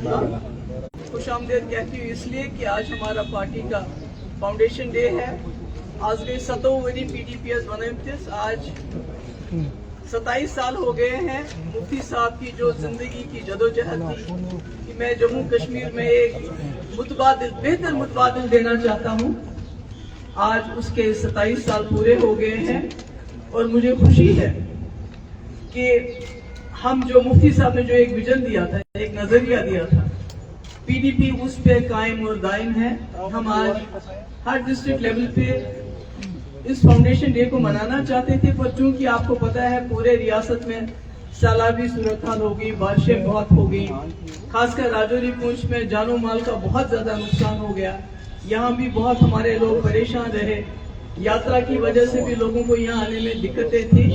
خوش آمدید کہتی ہوں اس لیے کہ آج ہمارا پارٹی کا فاؤنڈیشن ڈے ہے. آج گئی 7 وری پی ڈی پی ایس بنامتس. آج 27 سال ہو گئے ہیں مفتی صاحب کی جو زندگی کی جدوجہد تھی کہ میں جموں کشمیر میں ایک بہتر متبادل دینا چاہتا ہوں. آج اس کے 27 سال پورے ہو گئے ہیں اور مجھے خوشی ہے کہ ہم جو مفتی صاحب نے جو ایک ویژن دیا تھا, ایک نظریہ دیا تھا, پی ڈی پی اس پہ قائم اور دائم ہے. ہم آج ہر ڈسٹرکٹ لیول پہ اس فاؤنڈیشن ڈے کو منانا چاہتے تھے, پر چونکہ آپ کو پتا ہے پورے ریاست میں سیلابی صورتحال ہو گئی, بارشیں بہت ہو گئی, خاص کر راجوری پونچھ میں جان و مال کا بہت زیادہ نقصان ہو گیا. یہاں بھی بہت ہمارے لوگ پریشان رہے, یاترا کی وجہ سے بھی لوگوں کو یہاں آنے میں دقتیں تھیں.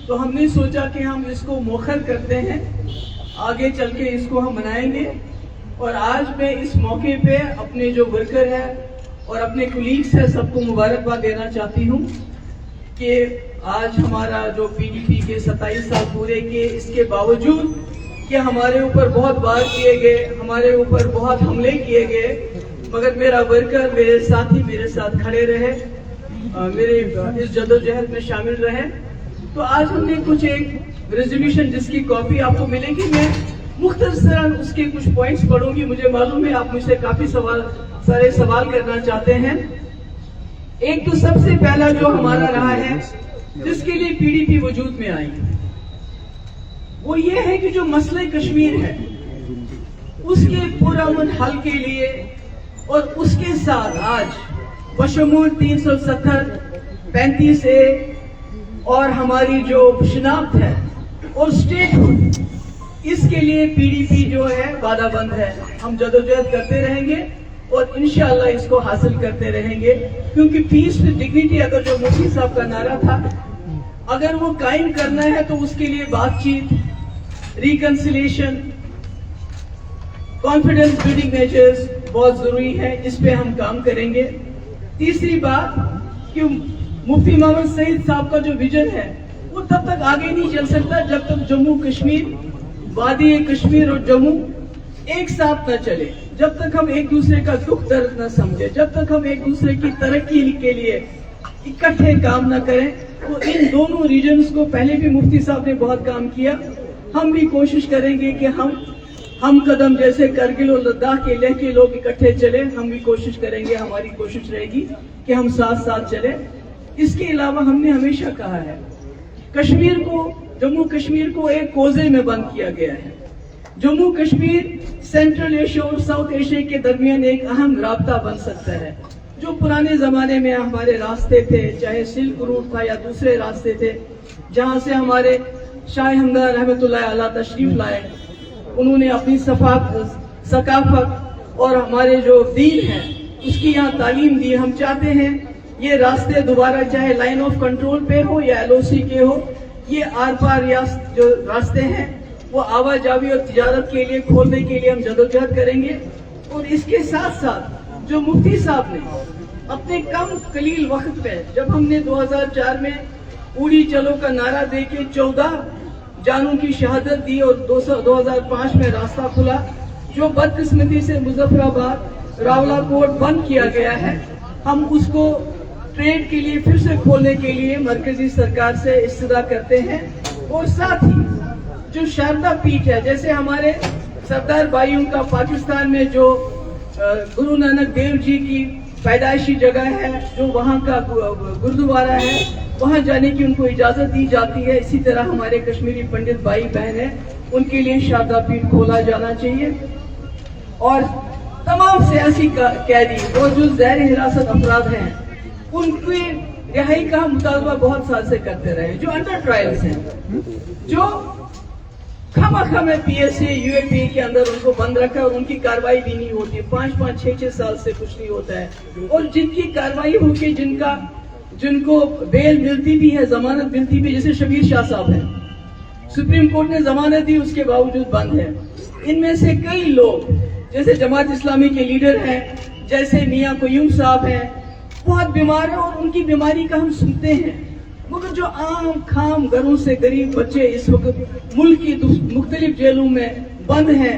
تو ہم نے سوچا کہ ہم اس کو مؤخر کرتے ہیں, آگے چل کے اس کو ہم منائیں گے. اور آج میں اس موقع پہ اپنے جو ورکر ہیں اور اپنے کولیگس ہیں سب کو مبارکباد دینا چاہتی ہوں کہ آج ہمارا جو پی ڈی پی کے 27 سال پورے کیے, اس کے باوجود کہ ہمارے اوپر بہت وار کیے گئے, ہمارے اوپر بہت حملے کیے گئے, مگر میرا ورکر, میرے ساتھی میرے ساتھ کھڑے رہے, میرے اس جدوجہد میں شامل رہے. تو آج ہم نے کچھ ایک ریزولوشن جس کی کاپی آپ کو ملے گی, میں مختصراً اس کے کچھ پوائنٹس پڑھوں گی. مجھے معلوم ہے آپ مجھ سے کافی سارے سوال کرنا چاہتے ہیں. ایک تو سب سے پہلا جو ہمارا رہا ہے جس کے لیے پی ڈی پی وجود میں آئی, وہ یہ ہے کہ جو مسئلہ کشمیر ہے اس کے پرامن حل کے لیے اور اس کے ساتھ آج بشمول 370 35A اور ہماری جو شناخت ہے اور اسٹیٹ ہوڈ, اس کے لیے پی ڈی پی جو ہے وعدہ بند ہے. ہم جدوجہد کرتے رہیں گے اور انشاءاللہ اس کو حاصل کرتے رہیں گے, کیونکہ پیس ود ڈگنیٹی اگر جو مفتی صاحب کا نعرہ تھا اگر وہ قائم کرنا ہے تو اس کے لیے بات چیت, ریکنسیلیشن, کانفیڈنس بلڈنگ میجرز بہت ضروری ہے. اس پہ ہم کام کریں گے. تیسری بات کہ مفتی محمد سعید صاحب کا جو ویژن ہے وہ تب تک آگے نہیں چل سکتا جب تک جموں کشمیر, وادی کشمیر اور جموں ایک ساتھ نہ چلے, جب تک ہم ایک دوسرے کا دکھ درد نہ سمجھے, جب تک ہم ایک دوسرے کی ترقی کے لیے اکٹھے کام نہ کریں. تو ان دونوں ریجنز کو پہلے بھی مفتی صاحب نے بہت کام کیا, ہم بھی کوشش کریں گے کہ ہم قدم جیسے کرگل اور لداخ کے لیہ کے لوگ اکٹھے چلیں, ہم بھی کوشش کریں گے, ہماری کوشش رہے گی کہ ہم ساتھ ساتھ چلیں. اس کے علاوہ ہم نے ہمیشہ کہا ہے کشمیر کو, جموں کشمیر کو ایک کوزے میں بند کیا گیا ہے. جموں کشمیر سینٹرل ایشیا اور ساؤتھ ایشیا کے درمیان ایک اہم رابطہ بن سکتا ہے. جو پرانے زمانے میں ہمارے راستے تھے, چاہے سلک روٹ تھا یا دوسرے راستے تھے, جہاں سے ہمارے شاہ ہمدان رحمۃ اللہ علیہ تشریف لائے, انہوں نے اپنی ثقافت اور ہمارے جو دین ہے اس کی یہاں تعلیم دی. ہم چاہتے ہیں یہ راستے دوبارہ, چاہے لائن آف کنٹرول پہ ہو یا ایل او سی کے ہو, یہ آر پار ریاست جو راستے ہیں وہ آواجاوی اور تجارت کے لیے کھولنے کے لیے ہم جدوجہد کریں گے. اور اس کے ساتھ ساتھ جو مفتی صاحب نے اپنے کم قلیل وقت میں, جب ہم نے 2004 میں اڑی چلو کا نعرہ دے کے 14 جانوں کی شہادت دی اور 2005 میں راستہ کھلا, جو بدقسمتی سے مظفر آباد راولا کوٹ بند کیا گیا ہے, ہم اس کو ٹریڈ کے لیے پھر سے کھولنے کے لیے مرکزی سرکار سے استدعا کرتے ہیں. اور ساتھ ہی جو شاردا پیٹھ ہے, جیسے ہمارے سردار بھائیوں کا پاکستان میں جو گرو نانک دیو جی کی پیدائشی جگہ ہے, جو وہاں کا گردوارہ ہے, وہاں جانے کی ان کو اجازت دی جاتی ہے. اسی طرح ہمارے کشمیری پنڈت بھائی بہن ہیں, ان کے لیے شاردا پیٹھ کھولا جانا چاہیے. اور تمام سیاسی قیدی اور جو زیر حراست افراد ہیں ان کی رہائی کا مطالبہ بہت سال سے کرتے رہے, جو انڈر ٹرائلز ہیں, جو خامخواہ پی ایس اے یو اے پی کے اندر ان کو بند رکھا اور ان کی کاروائی بھی نہیں ہوتی. 5-5 6-6 سال سے کچھ نہیں ہوتا ہے. اور جن کی کاروائی ہو کے جن کو بیل ملتی بھی ہے, ضمانت ملتی بھی, جیسے شبیر شاہ صاحب ہیں, سپریم کورٹ نے ضمانت دی, اس کے باوجود بند ہے. ان میں سے کئی لوگ جیسے جماعت اسلامی کے لیڈر ہیں, جیسے میاں قیوم صاحب ہیں, بہت بیمار ہیں اور ان کی بیماری کا ہم سنتے ہیں. مگر جو عام خام گھروں سے غریب بچے اس وقت ملک کی مختلف جیلوں میں بند ہیں,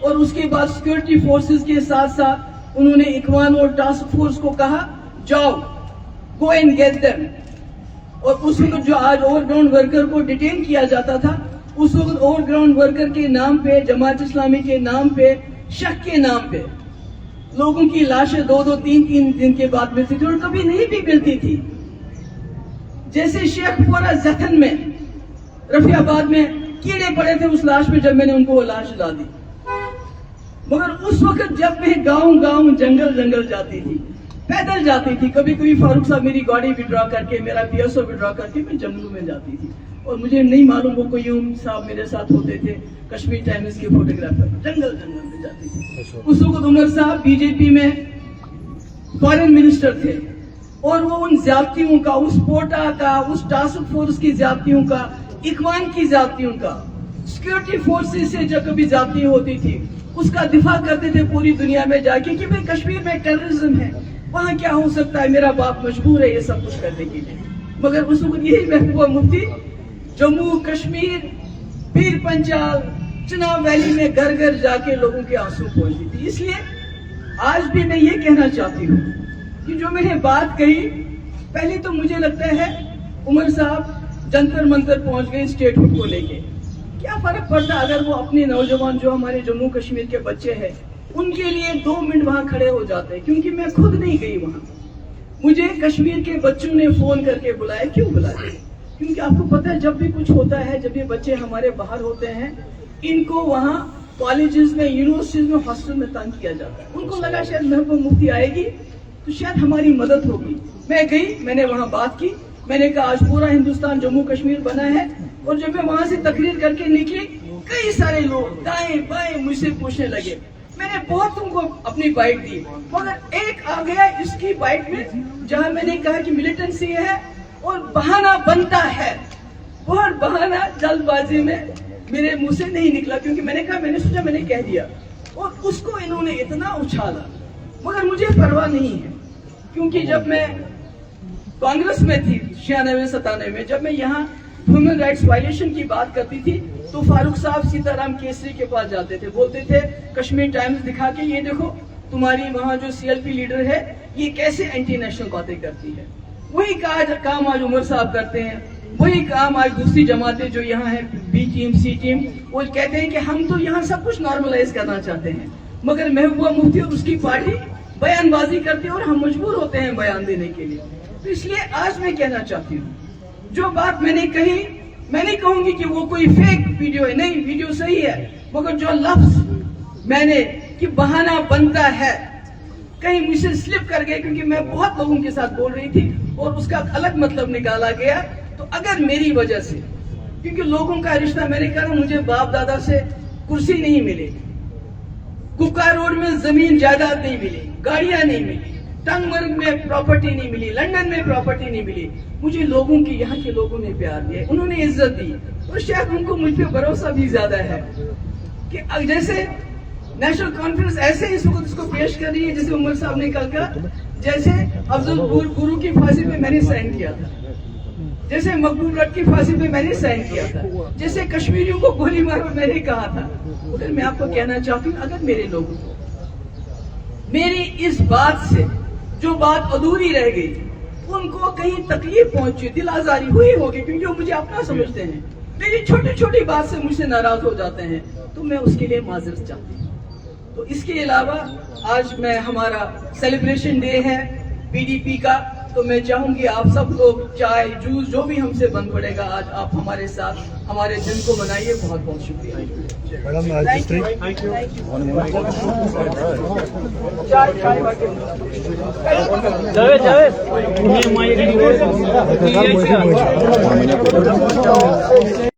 اور اس کے بعد سیکورٹی فورسز کے ساتھ ساتھ انہوں نے اخوان اور ٹاسک فورس کو کہا جاؤ گو اینڈ گیٹ دیم. اور اس وقت جو آج اوور گراؤنڈ ورکر کو ڈیٹین کیا جاتا تھا, اس وقت اوور گراؤنڈ ورکر کے نام پہ, جماعت اسلامی کے نام پہ, شک کے نام پہ لوگوں کی لاشیں 2-3 دن کے بعد ملتی تھی اور کبھی نہیں بھی ملتی تھی. جیسے شیخ پورا زخن میں رفیع آباد میں کیڑے پڑے تھے اس لاش پہ جب میں نے ان کو وہ لاش لا دی. مگر اس وقت جب میں گاؤں جنگل جاتی تھی, پیدل جاتی تھی, کبھی کبھی فاروق صاحب میری گاڑی وڈرا کر کے, میرا PSO وڈرا کر کے میں جنگلوں میں جاتی تھی. اور مجھے نہیں معلوم وہ قیوم صاحب میرے ساتھ ہوتے تھے, کشمیر ٹائمز کے فوٹوگرافر, جنگل میں جاتی تھی. اس وقت عمر صاحب BJP میں فارن منسٹر تھے اور وہ ان زیادتیوں کا, اس پوٹا کا, اس ٹاسک فورس کی زیادتیوں کا, اخوان کی زیادتیوں کا, سیکورٹی فورسز سے جو کبھی زیادتی ہوتی تھی اس کا دفاع کرتے تھے پوری دنیا میں جا کے کہ بھئی کشمیر میں ٹیررزم ہے, وہاں کیا ہو سکتا ہے, میرا باپ مجبور ہے یہ سب کچھ کرنے کے لیے. مگر اس وقت یہی محبوبہ مفتی جموں کشمیر, پیر پنچال, چناب ویلی میں گھر جا کے لوگوں کے آنسو پہنچتی تھی. اس لیے آج بھی میں یہ کہنا چاہتی ہوں کہ جو میں نے بات کہی, پہلے تو مجھے لگتا ہے عمر صاحب جنتر منتر پہنچ گئے اسٹیٹ ہوڈ کو لے کے. کیا فرق پڑتا اگر وہ اپنے نوجوان جو ہمارے جموں کشمیر کے بچے ہیں ان کے لیے 2 منٹ وہاں کھڑے ہو جاتے ہیں, کیونکہ میں خود نہیں گئی وہاں. مجھے کشمیر کے بچوں نے فون کر کے بلایا. کیوں بلایا؟ کیونکہ آپ کو پتہ ہے جب بھی کچھ ہوتا ہے, جب یہ بچے ہمارے باہر ہوتے ہیں, ان کو وہاں کالجز میں, یونیورسٹیز میں, ہاسٹل میں تنگ کیا جاتا ہے. ان کو لگا شاید محبوبہ مفتی آئے گی تو شاید ہماری مدد ہوگی. میں گئی, میں نے وہاں بات کی, میں نے کہا آج پورا ہندوستان جموں کشمیر بنا ہے. اور جب میں وہاں سے تقریر کر کے نکلی, کئی سارے لوگ دائیں بائیں مجھ سے پوچھنے لگے. میں نے بہت تم کو اپنی بائٹ دی, مگر ایک آ گیا اس کی بائٹ میں جہاں میں نے کہا کہ ملیٹنسی ہے اور بہانہ بنتا ہے. اور بہانہ جلد بازی میں میرے منہ سے نہیں نکلا, کیونکہ میں نے کہا, میں نے سوچا میں نے کہہ دیا, اور اس کو انہوں نے اتنا اچھالا. مگر مجھے پرواہ نہیں ہے, کیونکہ جب میں کانگریس میں تھی 96-97 میں, جب میں یہاں ہیومن رائٹس وائلیشن کی بات کرتی تھی تو فاروق صاحب سیتارام کیسری کے پاس جاتے تھے, بولتے تھے کشمیر ٹائمز دکھا کے, یہ دیکھو تمہاری وہاں جو CLP لیڈر ہے یہ کیسے اینٹی نیشنل باتیں کرتی ہے. وہی کام آج عمر صاحب کرتے ہیں, وہی کام آج دوسری جماعتیں جو یہاں ہیں, B ٹیم, C ٹیم, وہ کہتے ہیں کہ ہم تو یہاں سب کچھ نارملائز کرنا چاہتے ہیں. مگر محبوبہ مفتی اور اس کی پارٹی بیان بازی کرتے ہیں اور ہم مجبور ہوتے ہیں بیان دینے کے لیے. تو اس لیے آج میں کہنا چاہتی ہوں, جو بات میں نے کہی, میں نہیں کہوں گی کہ وہ کوئی فیک ویڈیو ہے, نہیں, ویڈیو صحیح ہے, مگر جو لفظ میں نے کہ بہانہ بنتا ہے کہیں مجھ سے سلپ کر گئے, کیونکہ میں بہت لوگوں کے ساتھ بول رہی تھی اور اس کا الگ مطلب نکالا گیا. تو اگر میری وجہ سے, کیونکہ لوگوں کا رشتہ, میں نے کہا مجھے باپ دادا سے کرسی نہیں ملی, کپکا روڈ میں زمین جائیداد نہیں ملی, گاڑیاں نہیں ملی, ٹنگ مرگ میں پراپرٹی نہیں ملی, لندن میں پراپرٹی نہیں ملی. مجھے لوگوں کی, یہاں کے لوگوں نے پیار دیا, انہوں نے عزت دی, اور شاید ان کو مجھ پہ بھروسہ بھی زیادہ ہے کہ جیسے نیشنل کانفرنس ایسے اس وقت اس کو پیش کر رہی ہے, جیسے عمر صاحب نے کل کا, جیسے افضل گرو کی پھانسی پہ میں نے سائن کیا تھا, جیسے مقبول رٹ کی پھانسی پہ میں نے سائن کیا تھا, جیسے کشمیریوں کو گولی مارو میں نے کہا تھا. اگر میں آپ کو کہنا چاہتی ہوں, اگر میرے لوگوں کو میری اس بات سے جو بات ادھوری رہ گئی, ان کو کہیں تکلیف پہنچی, دل آزاری ہوئی ہوگی, کیونکہ وہ مجھے اپنا سمجھتے ہیں, میری چھوٹی چھوٹی بات سے مجھ سے ناراض ہو جاتے ہیں, تو میں اس کے لیے معذرت چاہتی ہوں. تو اس کے علاوہ آج میں, ہمارا سیلیبریشن ڈے ہے PDP کا, تو میں چاہوں گی آپ سب لوگ چائے جوس جو بھی ہم سے بن پڑے گا, آج آپ ہمارے ساتھ ہمارے دن کو منائیے. بہت بہت شکریہ. جاوید